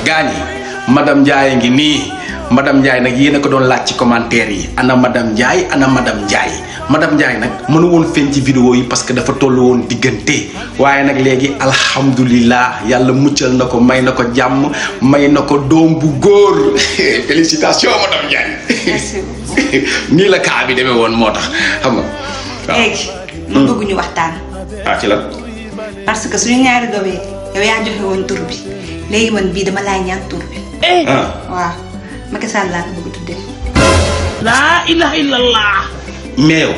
gaañi madame Ndiaye ngi nii madame Ndiaye nag yéen a ko doon laaj ci commentaire yi ana madame Ndiaye madame Ndiaye nag mënu woon feeñ ci vidéo yi parce que dafa toll woon diggante waaye nag léegi alhamdulilah yàlla muccal na ko may na ko jàmm may na ko doom bu góor félicitations madame Ndiaye. merci nii la kaa bi demee woon moo tax xam nga. waaw léegi. mu bëgg ñu waxtaan. ci la. parce que suñu ñaari doom yi yow yaa joxe woon tur bi léegi man bii dama laay ñaan tur bi. waaw Macky Sall laa ko bëgg tuddee. laa ilaha illallah. mais yow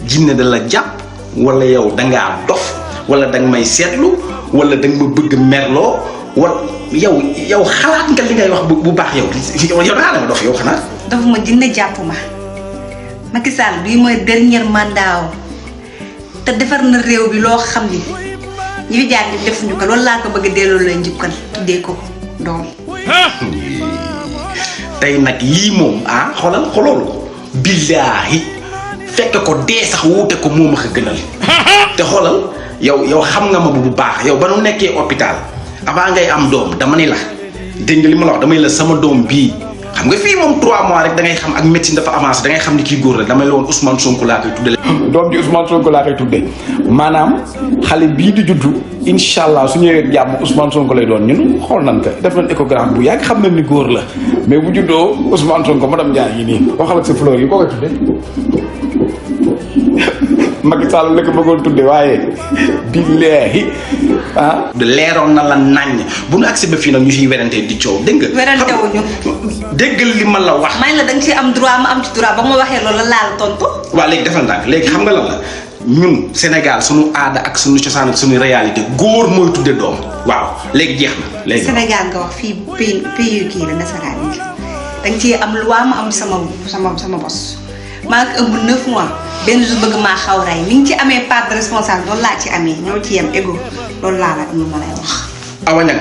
jinne da la jàpp wala yow dangaa dof wala danga may seetlu wala danga ma bëgg merloo wala yow xalaat nga li ngay wax bu baax yow dangaa dama dof yow xanaa. dafa ma jinne jàpp ma Macky Sall bii mooy dernier mandat te defar na réew bi loo xam ni ñi fi jaar ñi defuñu ko loolu laa ko bëgg a delloo lay njukkal tuddee ko doom. tey nag lii moom xoolal xoloolu billaahi fekk ko dee sax wuute ko moom a ko gënal te xoolal yow xam nga ma bu baax yow ba nu nekkee hôpital avant ngay am doom dama ni la dégg nga li ma la wax damay la sama doom bii xam nga fii moom 3 mois rek da ngay xam ak médecine dafa avancé da ngay xam ni kii góor la damay la woon Ousmane Sonko laa koy tudde doom ji Ousmane Sonko laa koy tudde maanaam xale bii di juddu incha allah su ñëwee jàmm Ousmane Sonko lay doon ñun xool nañ ko def nañ échographie bu yàgg xam nañ ni góor la mais bu juddoo Ousmane Sonko madame Ndiaye yi nii waxal ak sa fleur yi koo koy tudde Macky Sall la ko bëggoon tudde waaye billaahi leeroon na la naññ bu nu agsi ba fii nag ñu siy werante di coow dégg nga. werante wuñu. déggal li ma la wax. may la da nga ci am droit ma am ci droit ba ma waxee loolu la laal tontu. waaw léegi defal ndànk léegi xam nga lan la ñun Sénégal suñu aada ak suñu cosaan ak suñu réalité góor mooy tudde doom waaw léegi jeex na léegi. Sénégal nga wax fii pays kii la nasaraan yi da nga ciy am loi ma am sama bos maa ngi ëmb 9 mois benn jour bëgg maa xaw ray ni nga ci amee part de responsable loolu laa ci amee ñoo ci yem égo loolu laa la am lu ma lay wax. Awa Niang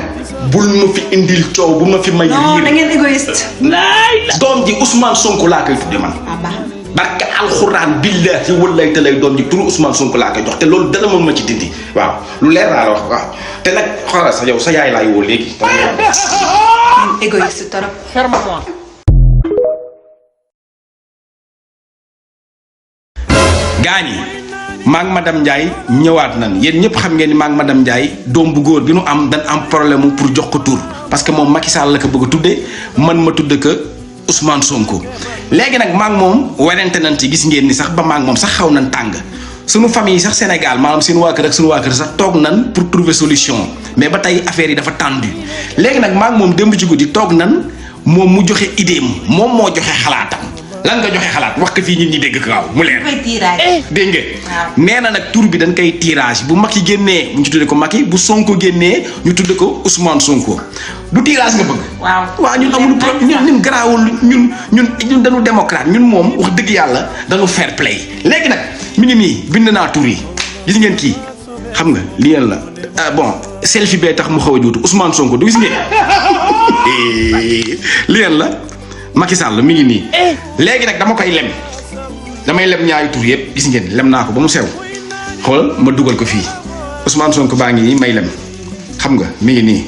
bul ma fi indil coow bu ma fi may. non da ngeen égoïste. doom ji Ousmane Sonko laa koy tudde man. baax na. barka alxuraan billaahi wallahi te lay doom ji turu Ousmane Sonko laa koy jox te loolu dara mën ma ci dindi waaw lu leer laa la wax waaw te nag xoolal sa yow sa yaay laay woo léegi. égoïste trop. ferme-moi. gaañi maag madame Ndiaye ñëwaat nan yéen ñëpp xam ngeen ni maag madame Ndiaye doom bu góor bi nu am dañ am problème pour jox ko tur parce que moom Macky Sall la ko bëgg a tuddee man ma tudde ko Ousmane Sonko léegi nag maag moom werante nañ ci gis ngeen ni sax ba maag moom sax xaw nañ tàng suñu famille sax Sénégal maanaam seen waa kër ak suñu waa kër sax toog nan pour trouver solution mais ba tey affaire yi dafa tendu léegi nag maag moom démb ci guddi toog nan moom mu joxe idée moom moo joxe xalaatam. lan nga joxe xalaat wax ko fii ñun ñi dégg ko waaw mu leer. dégg nga nee na nag tur bi dañ koy tirage bu Macky génnee ñu tudde ko Macky bu Sonko génnee ñu tudde ko Ousmane Sonko du tirage nga bëgg. waaw ñun amul problème ñun garaawul ñun dañu démocrate ñun moom wax dëgg yàlla dañu fair play. léegi nag mi ngi nii bind naa tur yi gis ngeen kii xam nga li ngeen la bon selfie bee tax mu xaw a juutu Ousmane Sonko du gis ngeen li ngeen la. Macky Sall mi ngi nii léegi nag dama koy damay lem ñaari tur yëpp gis ngeen lem naa ko ba mu sew xool ma dugal ko fii Ousmane Sonko baa ngi nii may lem xam nga mi ngi nii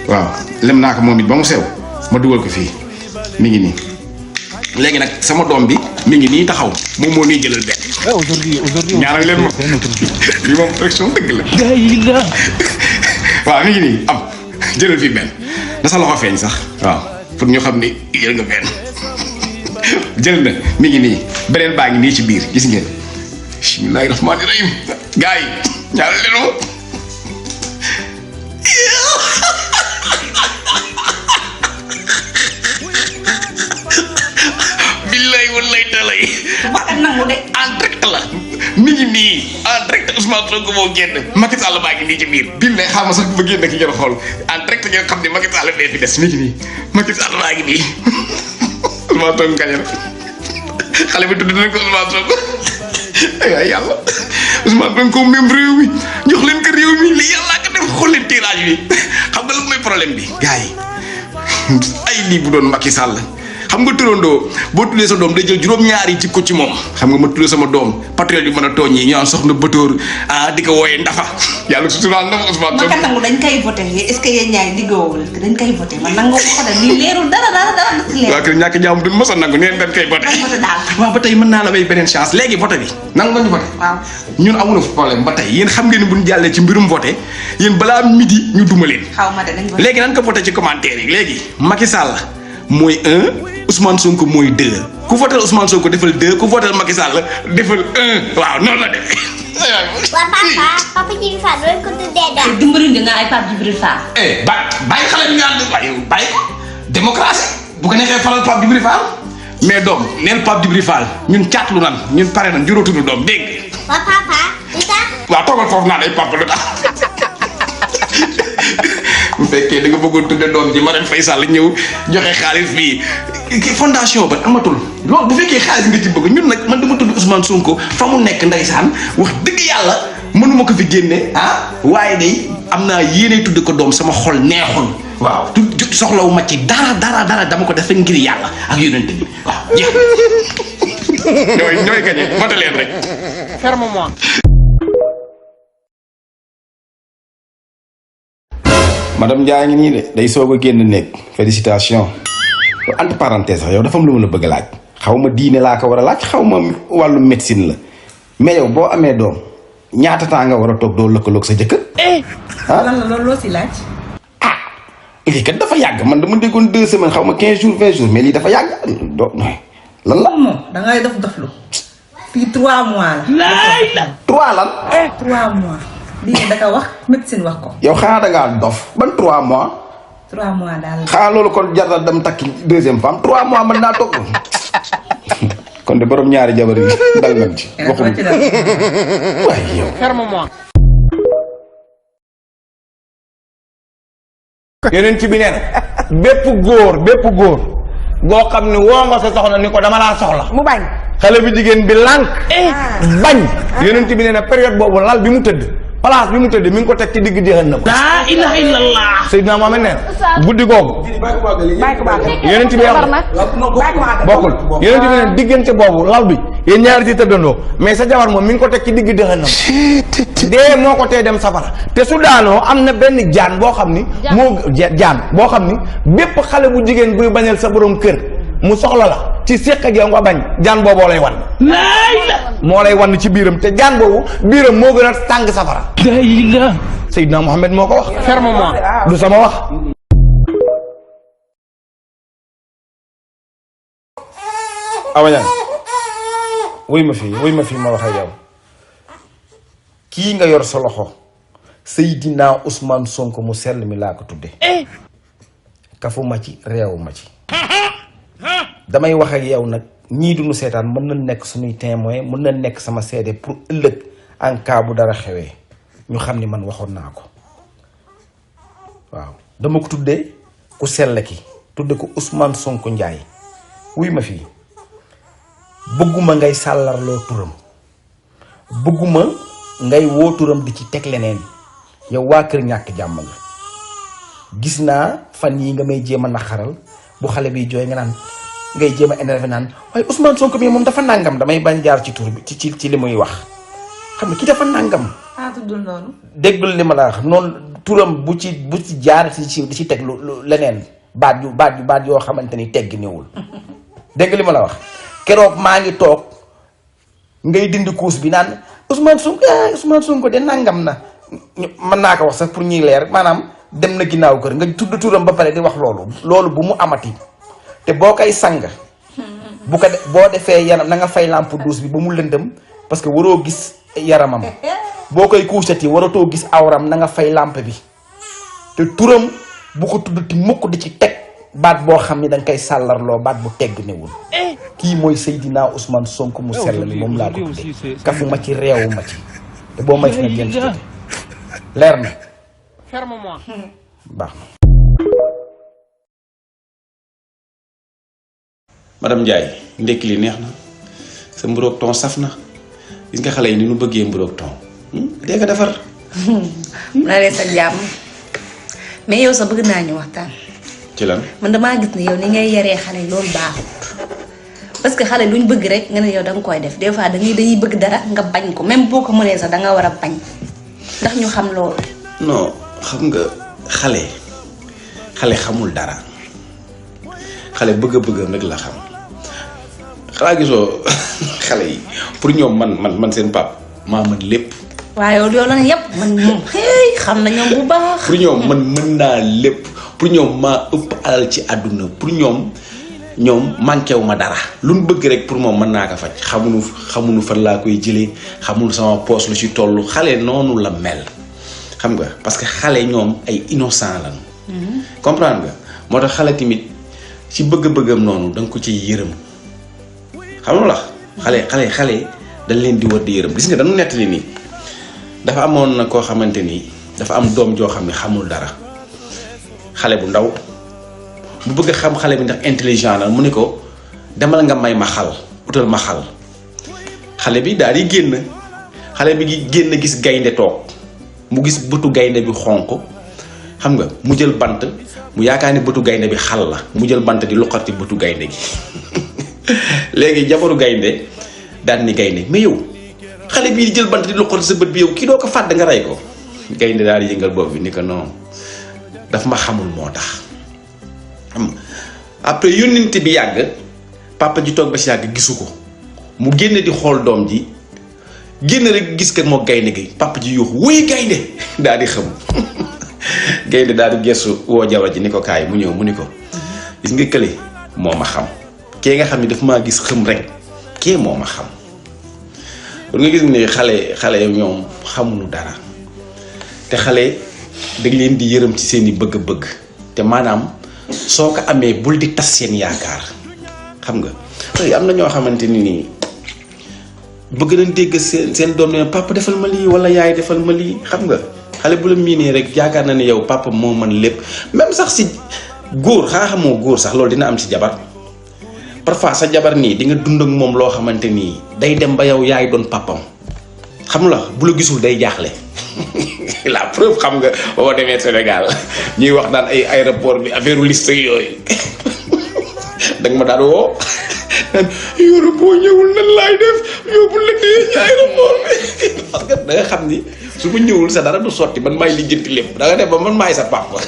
waaw lem naa ko moom it ba mu sew ma dugal ko fii mi ngi nii léegi nag sama doom bi mi ngi nii taxaw moom moo nii jëlal benn. aujourd'hui ñaanal leen ma lii moom pression dëgg la. waaw mi ngi nii am jëlal fii benn na sa loxo feeñ sax waaw. pour ñu xam ni jël nga benn jël na mi ngi nii beneen baa ngi nii ci biir gis ngeen bismillaahi rahmaani rahim gars yi ñaanal leen ma billaay wallaay talay en direct la mi ngi nii en direct Ousmane Sonko moo génn Macky Sall baa ngi nii ci biir billaay xam nga sax bu ma génn ki ngeen xool en direct ngeen xam ne Macky Sall bee fi des mi ngi nii Macky Sall baa ngi nii Ousmane Sonko kañ la xale bi tudd nañ ko Ousmane Sonko ay yàlla Ousmane Sonko même réew mi jox leen ko réew mi li yàlla ko def xool leen tirage bi xam nga lan mooy problème bi gars yi ay lii bu doon Macky Sall xam nga turandoo boo tuddee sa doom day jël juróom-ñaari jikko ci moom xam nga ma tuddee sama doom patriote yu mën a tooñ yi ñu naan soxna Batóor di ko wooyee ndafa yàlla suturaal na Ousmane ma ka nangu dañ koy voté est-ce que yéen ñaari diggoowul dañ koy voté man nangu ko de lii leerul dara leer waa kër ñàkk jàmm duñ mos a nangu neen dañ koy voté voté daal waaw ba tey mën naa la may beneen chance léegi voté bi nangu nga ñu voté waaw ñun amuñu problème ba tey yéen xam ngeen ni buñ jàllee ci mbirum voté yéen balaa midi ñu duma leen xaw ma de dañ voté léegi nan ko voté ci commentaire yi léegi Macky Sall mooy 1 Ousmane Sonko mooy 2 ku voté Ousmane Sonko defal 2 ku voté Macky Sall defal 1 waaw noonu la def. waa papa Djibril Fall doon ko tuddee daal. dimbali nga ay Pape Djibril Fall. bàyyi xale bi nga ànd waaye bàyyi ko démocratie bu ko neexee faral Pape Djibril Fall mais doom neel Pape Djibril Fall ñun caatlu nan ñun pare nan juróotuñu doom dégg nga. waa papa lu tax. waaw toogal foofu naan ay papa lu tax bu fekkee da nga bëggoon tudde doom ji Marème Faye Sall ñëw joxe xaalis fii fondation ba amatul loolu bu fekkee xaalis nga ci bëgg ñun nag man dama tudd Ousmane Sonko fa mu nekk ndeysaan wax dëgg yàlla mënuma ko fi génne waaye day am naa yéene tudde ko doom sama xol neexul waaw soxlawu ma ci dara dama ko def ngir yàlla ak yonent bi waaw jeex ñooy gañe voté leen rek ferme-moi. madame Ndiaye ngi nii de day soog a génn néeg félicitation entre parenthèse sax yow dafa am lu ma la bëgg a laaj xaw ma diine laa ko war a laaj xaw ma wàllu médecine la mais yow boo amee doom ñaata temps nga war a toog doo lëkkaloog sa jëkkër. lan la loolu loo si laaj. lii kat dafa yàgg man dama déggoon 2 semaines xaw ma 15 jours 20 jours mais lii dafa yàgg lan la. moom da ngay doflu fii 3 mois la. laay la. 3 lan. 3 mois. lii da ka wax médecine wax ko. yow xanaa da ngaa dof ban 3 mois. 3 mois daal. xanaa loolu kon jar na dem takki 2e femme 3 mois mën naa toog. kon de borom ñaari jabar yi dal nañ ci. waxum waaye yow. ferme-moi. yeneen ci bi nee na bépp góor boo xam ne woo nga sa soxna ni ko dama laa soxla mu bañ. xale bi jigéen bi lànk bañ yeneen ci bi nee na période boobu lal bi mu tëdd place bi mu tëdd mi ngi ko teg ci digg jahannam laa ilaha illallah. Seydina Mohamed nee na guddi googu bàyyi ko baax yeneen ci bi wax bokkul yeneen ci bi nee na diggante boobu lal bi yéen ñaari ci tëddandoo mais sa jabar moom mi ngi ko teg ci digg jahannam dee moo ko tee dem safara te su daanoo am na benn jaan boo xam ni jaan boo xam ni bépp xale bu jigéen buy bañal sa borom kër mu soxla la ci séq ak yow nga bañ jaan booboo lay wan laay la. moo lay wan ci biiram te jaan boobu biiram moo gën a tàng safara laay la. Seydina Mohamed moo ko wax ferme-moi. du sama wax awañan wuy ma fii ma wax ak yow kii nga yor sa loxo Seydina Ousmane Sonko mu sell mi laa ko tudde kafu ma ci réew ma ci damay wax ak yow nag ñii duñu seetaan mën na nekk suñuy témoin mën na nekk sama seede pour ëllëg en cas bu dara xewee ñu xam ni man waxoon naa ko waaw dama ko tuddee ku sell ki tudde ko Ousmane Sonko Ndiaye wuy ma fii bëgguma ngay sàllarloo turam bëgguma ngay woo turam di ci teg leneen yow waa kër ñàkk jàmm nga gis naa fan yi nga may jéem a naxaral bu xale bi jooy nga naan ngay jéem a énervé naan waaye Ousmane Sonko mi moom dafa nàngam damay bañ jaar ci tur bi ci li muy wax xam ne ki dafa nàngam tuddul noonu. déggul li ma la wax noonu turam bu ci jaar di ci teg lu leneen baat yoo xamante ni teggi niwul dégg li ma la wax keroog maa ngi toog ngay dindi kuus bi naan Ousmane Sonko de nàngam na mën naa ko wax sax pour ñuy leer maanaam dem na ginnaaw kër nga tudd turam ba pare di wax loolu bu mu amati te boo koy sang boo defee yaram na nga fay lampe douce bi ba mu lëndëm parce que waroo gis yaramam boo koy kuusati waratoo gis awram na nga fay lampe bi te turam bu ko tuddati mukk di ci teg baat boo xam ni danga koy sàllarloo baat bu tegg newul kii mooy Seydina Ousmane Sonko mu sell mi moom laa ko tuddee kafu ma ci réewu ma ci te boo may fi nag yéen ci leer na ferme-moi. baax na madame Ndiaye ndekki li neex na sa mburoog ton saf na gis nga xale yi ni nu bëggee mburoog ton dee nga defar na leen sa jàmm mais yow sa bëgg naa ñu waxtaan. ci lan. man damaa gis ne yow ni ngay yaree xale yi loolu baaxut parce que xale luñ bëgg rek nga ne yow da nga koy def des fois dañuy bëgg dara nga bañ ko même boo ko mënee sax da nga war a bañ ndax ñu xam loolu. non xam nga xale xamul dara xale bëgg-bëggam rek la xam xanaa gisoo xale yi pour ñoom man seen pap maa mën lépp. waaye yow la ne yëpp man moom xam na ñoom bu baax. pour ñoom man mën naa lépp pour ñoom maa ëpp alal ci àdduna pour ñoom manqué wu ma dara lu mu bëgg rek pour moom mën naa ko faj xamuñu fan laa koy jëlee xamul sama poos lu ci toll xale noonu la mel xam nga parce que xale ñoom ay innocent lañu. comprendre nga moo tax xale tamit ci bëgg-bëggam noonu da nga ko ciy yërëm xam nga xale dañ leen di war di yërëm gis nga dañu nettali nii dafa amoon na koo xamante ni dafa am doom joo xam ne xamul dara xale bu ndaw bu bëgg a xam xale bi ndax intelligent la mu ne ko demal nga may ma xal utal ma xal xale bi daal di génn xale bi génn gis gaynde toog mu gis bëtu gaynde bi xonq xam nga mu jël bant mu yaakaar ni bëtu gaynde bi xal la mu jël bant di luqati bëtu gaynde gi léegi jabaru gaynde daal ni gaynde mais yow xale bii di jël bant di luqati sa bët bi yow kii doo ko fàdd nga rey ko gaynde daal di yëngal bopp bi ni ko non daf ma xamul moo tax après yónnent bi yàgg papa ji toog ba si yàgg gisu ko mu génne di xool doom ji génn rek gis ko moo gaynde gi papa ji yuuxu wuy gaynde daal di xam gaynde daal di gestu woo jabar ji ni ko kaay mu ñëw mu ni ko gis nga kële moo ma xam kee nga xam ne dafa maa gis xëm rek kee moo ma xam pour nga gis ne xale ñoom xamuñu dara te xale dañ leen di yërëm ci seeni bëgg-bëgg te maanaam soo ko amee bul di tas seen yaakaar xam nga am na ñoo xamante ni nii bëgg nañ dégg seen doom ne papa defal ma lii wala yaay defal ma lii xam nga xale bu la miinee rek yaakaar na ne yow papa moo mën lépp même sax si góor xamoo góor sax loolu dina am ci jabar parfois sa jabar nii di nga dund ak moom loo xamante nii day dem ba yow yaay doon papam xam la bu la gisul day jaaxle la preuve xam nga boo demee Sénégal ñuy wax naan ay aéroport bi affaire liste yooyu danga ma daan woo naan yoro boo ñëwul nan laay def yóbbu la dee ci aéroport bi parce que da nga xam ni su ma ñëwul sa dara du sotti man maay lijjanti lépp da nga def ba man maay sa papa.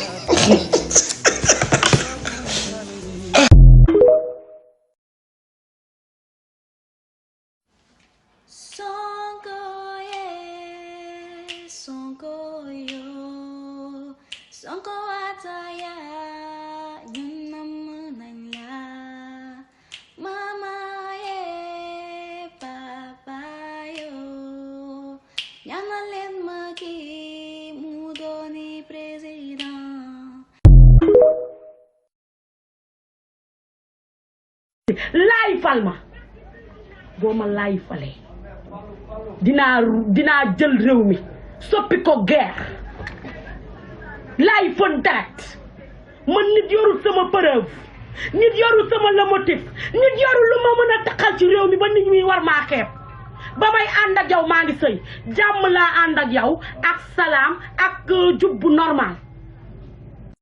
Sonko ataya ñun namm nañ la mama ye papa yo ñaanal leen ma kii mu dooni président. laay fal ma boo ma laay falee dinaa jël réew mi soppi ko guerre. laay fon direct man nit yorul sama preuve nit yorul sama le motif nit yorul lu ma mën a taxal ci réew mi ba nit ñi war maa xeeb ba may ànd ak yow maa ngi sëy jàmm laa ànd ak yow ak salaam ak jub bu normal